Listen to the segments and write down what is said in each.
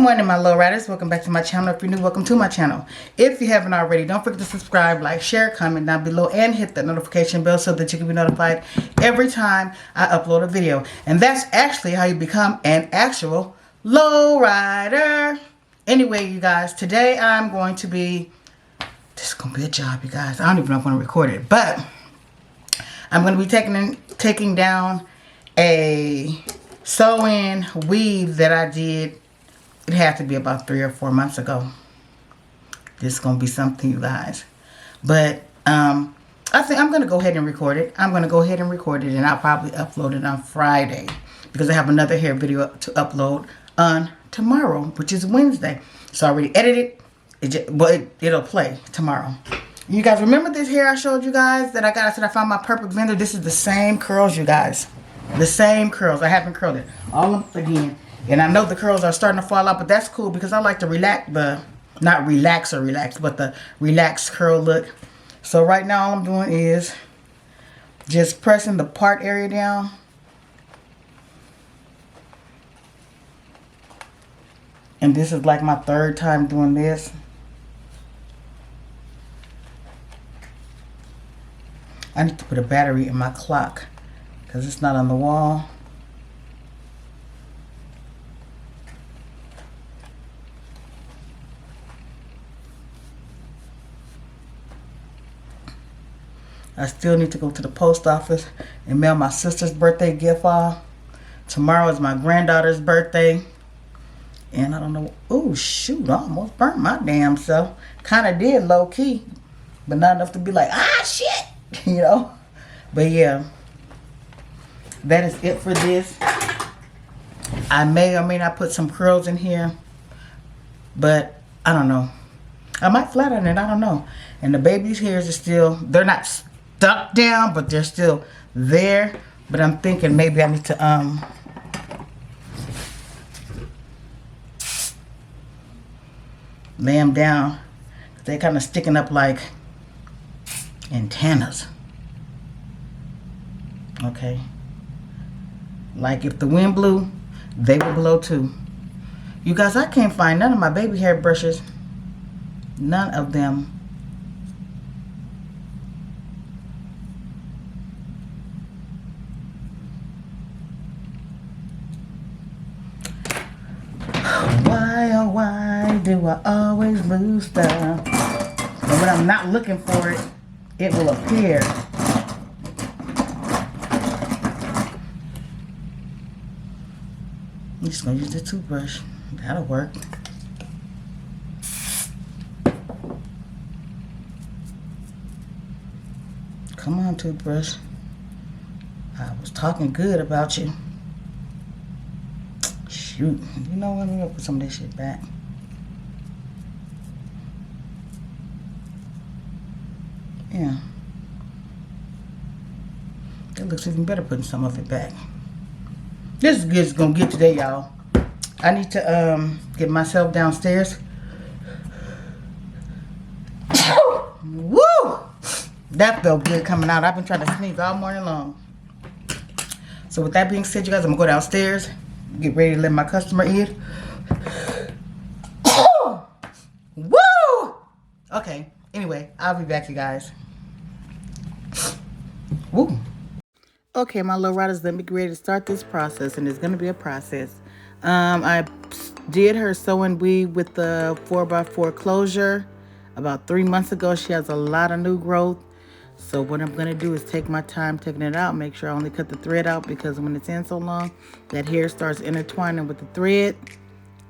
morning, my little riders. Welcome back to my channel. If you're new, welcome to my channel. If you haven't already, don't forget to subscribe, like, share, comment down below, and hit that notification bell so that you can be notified every time I upload a video. And that's actually how you become an actual low rider. Anyway, you guys, today I'm going to be, this is going to be a job, you guys. I don't even know if I'm going to record it, but I'm going to be taking down a sew-in weave that I did. It had to be about 3 or 4 months ago. This is going to be something, you guys. But I think I'm going to go ahead and record it. I'm going to go ahead and record it, and I'll probably upload it on Friday because I have another hair video to upload on tomorrow, which is Wednesday. So I already edited it. It'll play tomorrow. You guys remember this hair I showed you guys that I got? I said I found my perfect blender. This is the same curls, you guys. The same curls. I haven't curled it. All of them again. And I know the curls are starting to fall out, but that's cool because I like to relax not relax, but the relaxed curl look. So right now all I'm doing is just pressing the part area down. And this is like my 3rd time doing this. I need to put a battery in my clock because it's not on the wall. I still need to go to the post office and mail my sister's birthday gift off. Tomorrow is my granddaughter's birthday. And I don't know. Oh, shoot. I almost burnt my damn self. Kind of did low key. But not enough to be like, ah, shit. You know. But yeah. That is it for this. I may or may not put some curls in here. But I don't know. I might flatten it. I don't know. And the baby's hairs are still, they're not stuck down, but they're still there. But I'm thinking maybe I need to lay them down. They're kind of sticking up like antennas. Okay. Like if the wind blew, they would blow too. You guys, I can't find none of my baby hair brushes. None of them. Why, oh why do I always lose stuff? And when I'm not looking for it, it will appear. I'm just going to use the toothbrush. That'll work. Come on, toothbrush. I was talking good about you. Shoot. You know what? I'm going to put some of this shit back. Yeah. It looks even better putting some of it back. This is just going to get today, y'all. I need to get myself downstairs. Woo! That felt good coming out. I've been trying to sneeze all morning long. So with that being said, you guys, I'm going to go downstairs. Get ready to let my customer in. Woo! Okay. Anyway, I'll be back, you guys. Woo! Okay, my little riders, let me get ready to start this process, and it's going to be a process. I did her sew-in weave with the 4x4 closure about 3 months ago. She has a lot of new growth. So what I'm going to do is take my time taking it out. Make sure I only cut the thread out because when it's in so long, that hair starts intertwining with the thread.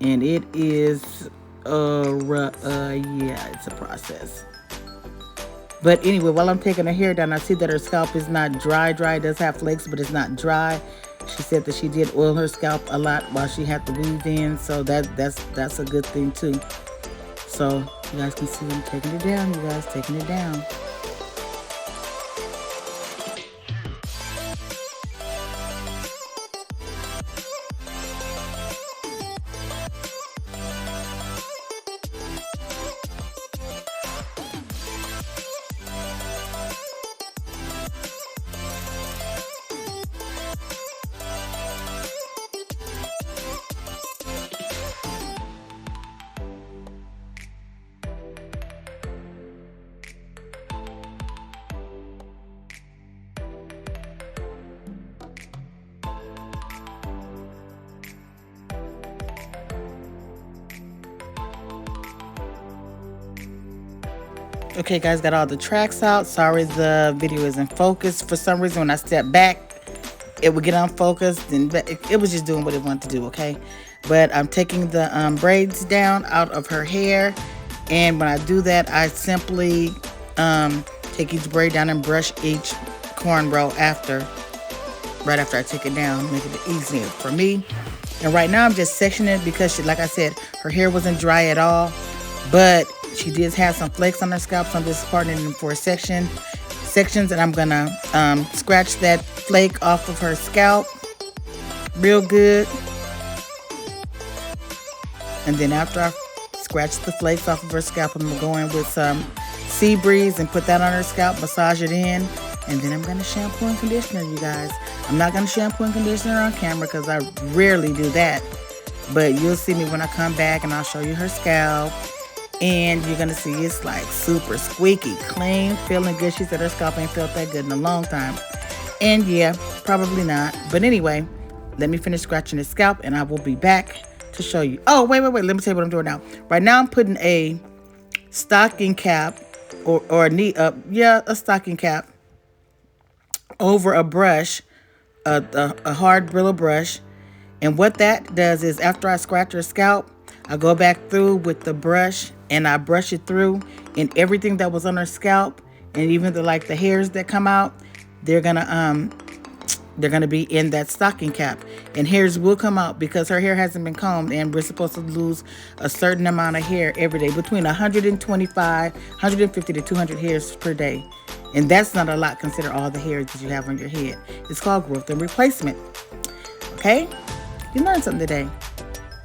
And it is, yeah, it's a process. But anyway, while I'm taking her hair down, I see that her scalp is not dry. It does have flakes, but it's not dry. She said that she did oil her scalp a lot while she had the weave in. So that's a good thing too. So you guys can see I'm taking it down, you guys, taking it down. Okay, guys, got all the tracks out. Sorry the video isn't focused. For some reason, when I step back, it would get unfocused, and it was just doing what it wanted to do, okay? But I'm taking the braids down out of her hair, and when I do that, I simply take each braid down and brush each cornrow right after I take it down, making it easier for me. And right now I'm just sectioning it because like I said, her hair wasn't dry at all, but she did have some flakes on her scalp, so I'm just parting them for sections, and I'm gonna scratch that flake off of her scalp real good. And then after I scratch the flakes off of her scalp, I'm gonna go in with some Sea Breeze and put that on her scalp, massage it in, and then I'm gonna shampoo and conditioner, you guys. I'm not gonna shampoo and conditioner on camera because I rarely do that, but you'll see me when I come back and I'll show you her scalp, and you're gonna see it's like super squeaky clean, feeling good. She said her scalp ain't felt that good in a long time, and yeah, probably not. But anyway, let me finish scratching the scalp and I will be back to show you. Oh, wait. Let me tell you what I'm doing now. Right now I'm putting a stocking cap or a knee up. Yeah, a stocking cap over a brush, a hard Brillo brush. And what that does is after I scratch her scalp, I go back through with the brush and I brush it through, and everything that was on her scalp and even the hairs that come out, they're gonna be in that stocking cap, and hairs will come out because her hair hasn't been combed, and we're supposed to lose a certain amount of hair every day, between 150 to 200 hairs per day. And that's not a lot, consider all the hairs that you have on your head. It's called growth and replacement. Okay? You learned something today.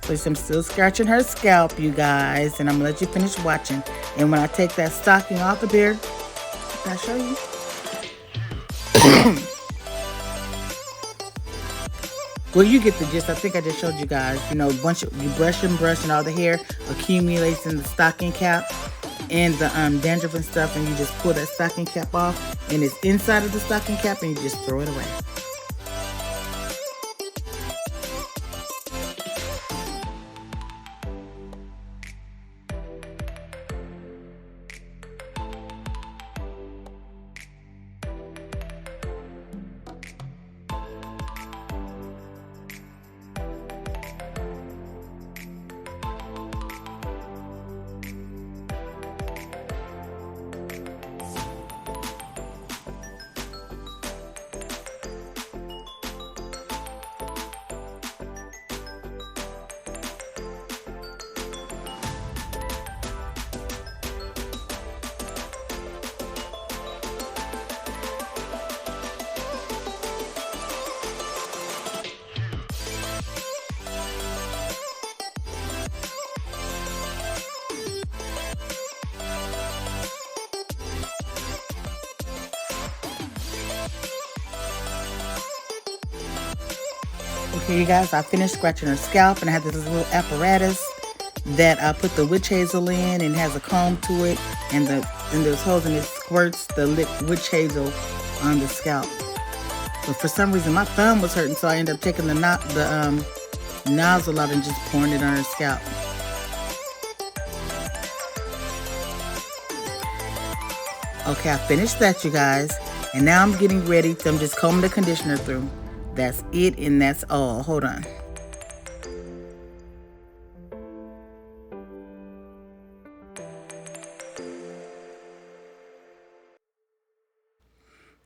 So I'm still scratching her scalp, you guys, and I'm gonna let you finish watching. And when I take that stocking off of there, can I show you? Well, you get the gist. I think I just showed you guys. You know, you brush and all the hair accumulates in the stocking cap and the dandruff and stuff, and you just pull that stocking cap off, and it's inside of the stocking cap, and you just throw it away. Okay, you guys, I finished scratching her scalp, and I have this little apparatus that I put the witch hazel in, and has a comb to it, and there's holes, and it squirts the witch hazel on the scalp. But for some reason, my thumb was hurting, so I ended up taking the nozzle out and just pouring it on her scalp. Okay, I finished that, you guys, and now I'm getting ready. I'm just combing the conditioner through. That's it, and that's all. Hold on.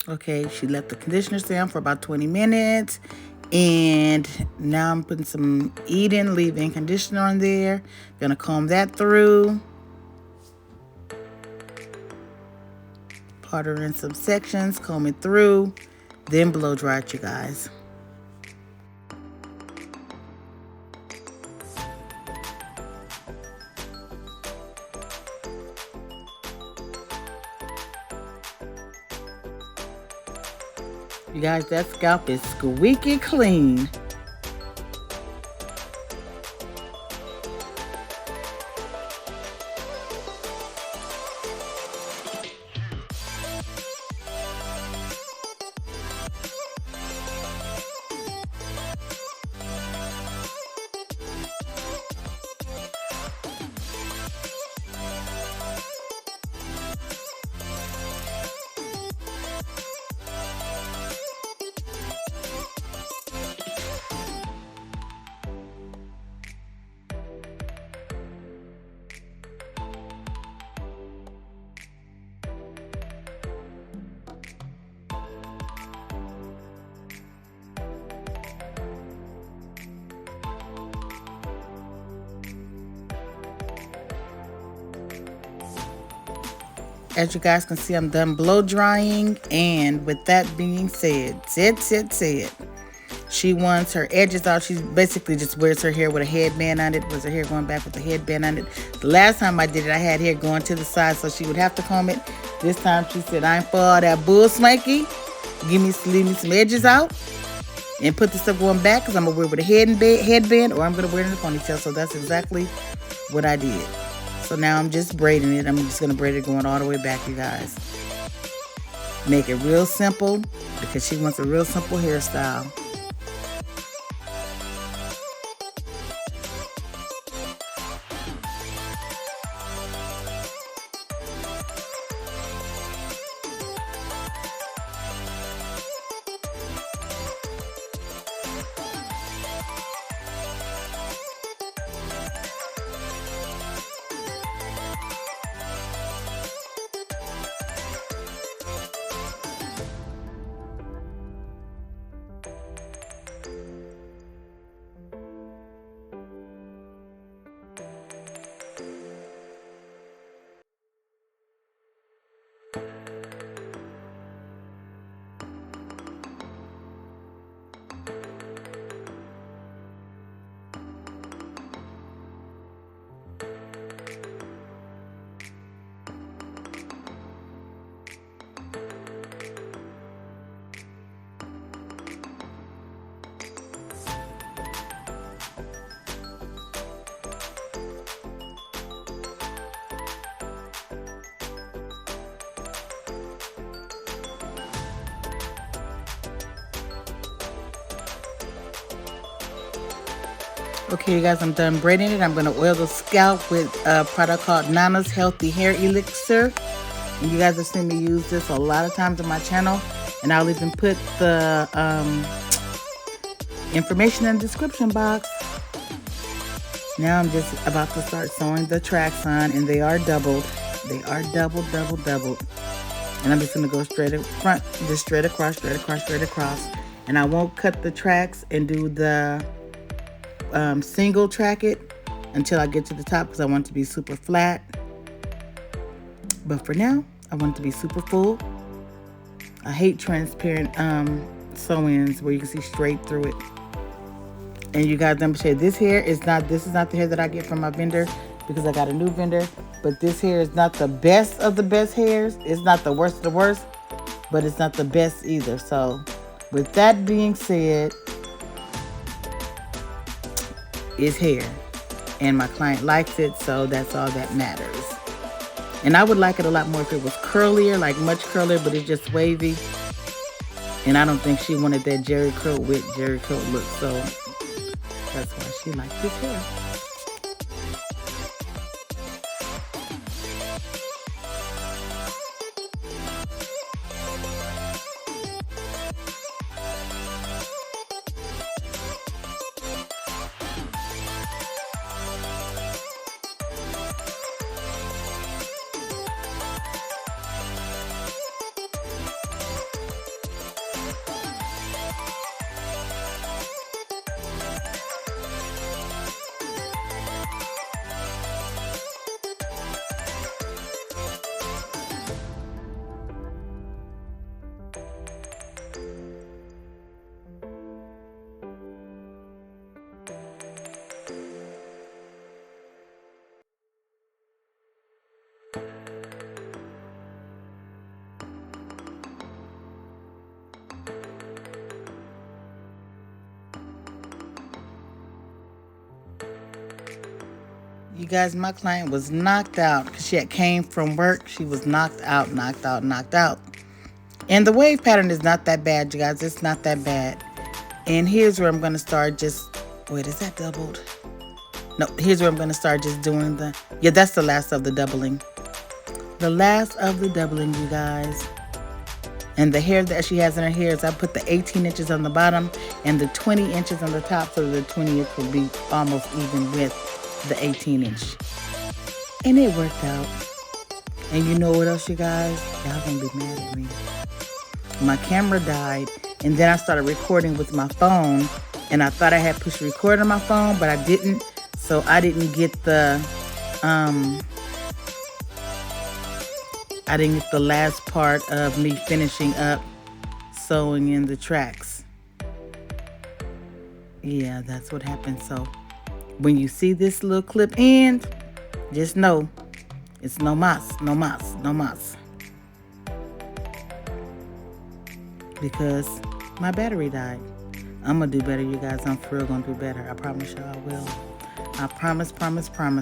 Okay, she left the conditioner down for about 20 minutes. And now I'm putting some Eden leave-in conditioner on there. Gonna comb that through. Part her in some sections, comb it through. Then blow dry it, you guys. You guys, that scalp is squeaky clean. As you guys can see, I'm done blow drying. And with that being said, she wants her edges out. She basically just wears her hair with a headband on it. Was her hair going back with a headband on it? The last time I did it, I had hair going to the side, so she would have to comb it. This time she said, I ain't for all that bull swanky. Leave me some edges out. And put the stuff going back, because I'm going to wear it with a headband, or I'm going to wear it in a ponytail. So that's exactly what I did. So now I'm just braiding it. I'm just going to braid it going all the way back, you guys. Make it real simple, because she wants a real simple hairstyle. Okay, you guys, I'm done braiding it. I'm going to oil the scalp with a product called Nana's Healthy Hair Elixir. And you guys have seen me use this a lot of times on my channel. And I'll even put the information in the description box. Now I'm just about to start sewing the tracks on. And they are doubled. They are doubled. And I'm just going to go straight in front, just straight across. And I won't cut the tracks and do the single track it until I get to the top, because I want it to be super flat. But for now, I want it to be super full. I hate transparent sew-ins where you can see straight through it. And you guys, let me show you, this is not the hair that I get from my vendor, because I got a new vendor. But this hair is not the best of the best hairs. It's not the worst of the worst, but it's not the best either. So with that being said, is hair, and my client likes it, so that's all that matters. And I would like it a lot more if it was curlier, like much curlier, but it's just wavy. And I don't think she wanted that Jerry curl look, so that's why she liked this hair. You guys, my client was knocked out because she had came from work. She was knocked out. And the wave pattern is not that bad, you guys. It's not that bad. And here's where I'm going to start just... Wait, is that doubled? No, here's where I'm going to start just doing the... Yeah, that's the last of the doubling. The last of the doubling, you guys. And the hair that she has in her hair is I put the 18 inches on the bottom and the 20 inches on the top, so the 20 inch will be almost even with the 18 inch. And it worked out. And you know what else, you guys? Y'all gonna be mad at me. My camera died, and then I started recording with my phone, and I thought I had pushed record on my phone, but I didn't. So I didn't get the I didn't get the last part of me finishing up sewing in the tracks. Yeah, that's what happened. So when you see this little clip end, just know it's no mas, no mas, no mas. Because my battery died. I'm gonna do better, you guys. I'm for real gonna do better. I promise you I will. I promise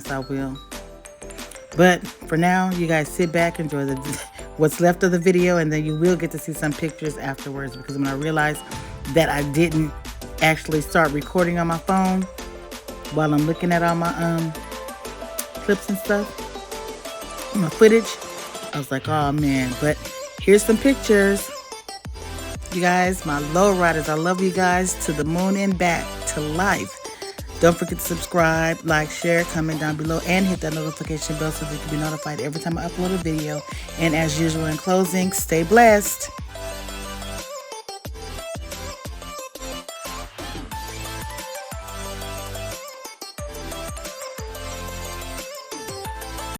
I will. But for now, you guys sit back, enjoy what's left of the video, and then you will get to see some pictures afterwards, because when I realized that I didn't actually start recording on my phone while I'm looking at all my clips and stuff, my footage, I was like, oh man. But here's some pictures. You guys, my low riders, I love you guys to the moon and back to life. Don't forget to subscribe, like, share, comment down below, and hit that notification bell so that you can be notified every time I upload a video. And as usual, in closing, stay blessed.